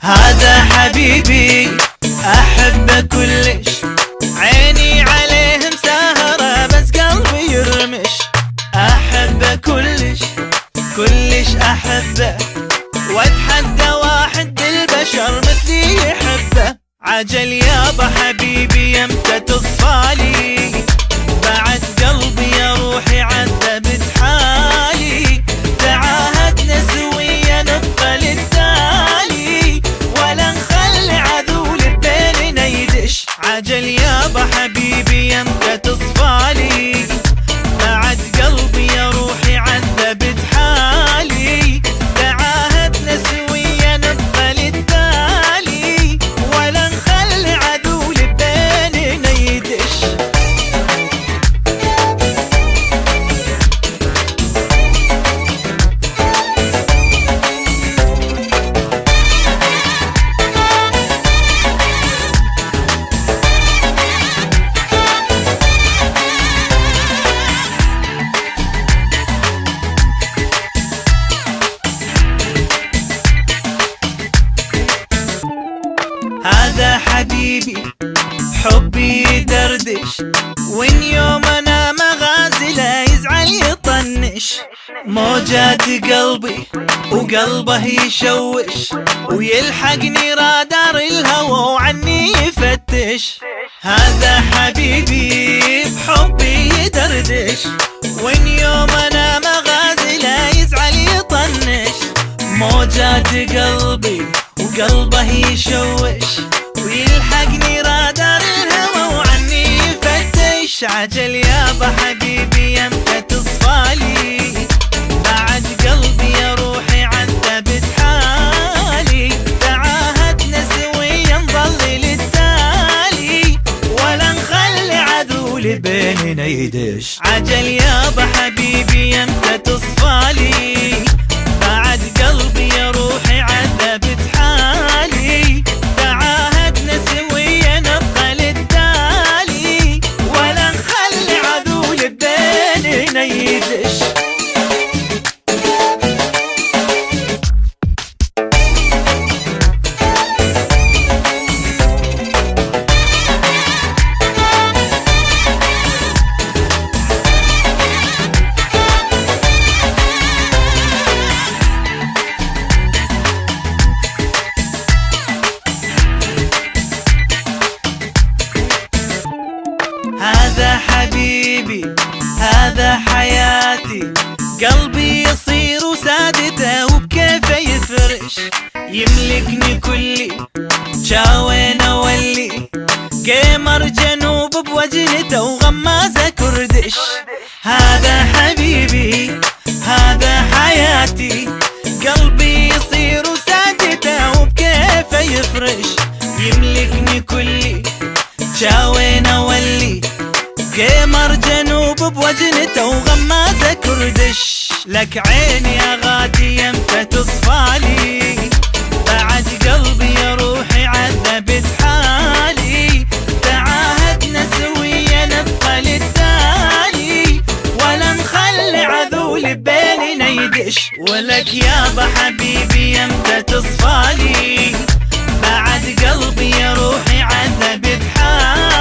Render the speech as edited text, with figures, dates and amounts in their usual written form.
هذا حبيبي أحبه كلش، عيني عليه مسهرة بس قلبي يرمش. أحبه كلش كلش أحبه، واتحدى واحد بالبشر مثلي يحبه. عجل يابا حبيبي يمتى تصفالي، بعد قلبي يا روحي عذبت حالي. تعاهدنا سويا نبقى للتالي، ولا نخلي عذول بيننا يدش. عجل يابا حبيبي يمتى تصفالي، بعد قلبي يا روحي عذبت حالي. تعاهدنا سويا نبقى للتالي، ولا نخلي عذول بيننا يدش. هذا حبيبي حبي يدردش، وين يوم انا مغازله يزعل يطنش. موجات قلبي وقلبه يشوش، ويلحقني رادار الهوى وعني يفتش. هذا حبيبي بحبي يدردش، وين يوم انا مغازله يزعل يطنش. موجات قلبي وقلبه يشوش، ويلحقني رادار الهوى وعني يفتش. عجل يابا حبيبي يمتى تصفالي، بعد قلبي يا روحي عذبت حالي. تعاهدنا سويا نظل للتالي، ولا نخلي عذول بيننا يدش. عجل يابا حبيبي يمتى تصفالي، بعد قلبي يا روحي عذبت حالي. تعاهدنا سويا نبقى للتالي، ولا نخلي عذول بيننا يدش. هذا حبيبي هذا حياتي، قلبي يصير سادته وبكيفه يفرش. يملكني كلي شاوين اولي، قمر جنوب بوجهته وغمازه كردش. هذا حبيبي هذا حياتي، قلبي يصير سادته وبكيفه يفرش. يملكني كلي شاوين اولي، قمر جنوب بوجنته وغمازه كردش. لك عيني يا غادي يمتى تصفالي، بعد قلبي يا روحي عذبت حالي. تعاهدنا سويا نبقى للتالي، ولا نخلي عذول بيننا يدش. ولك يابا حبيبي يمتى تصفالي، بعد قلبي يا روحي عذبت حالي.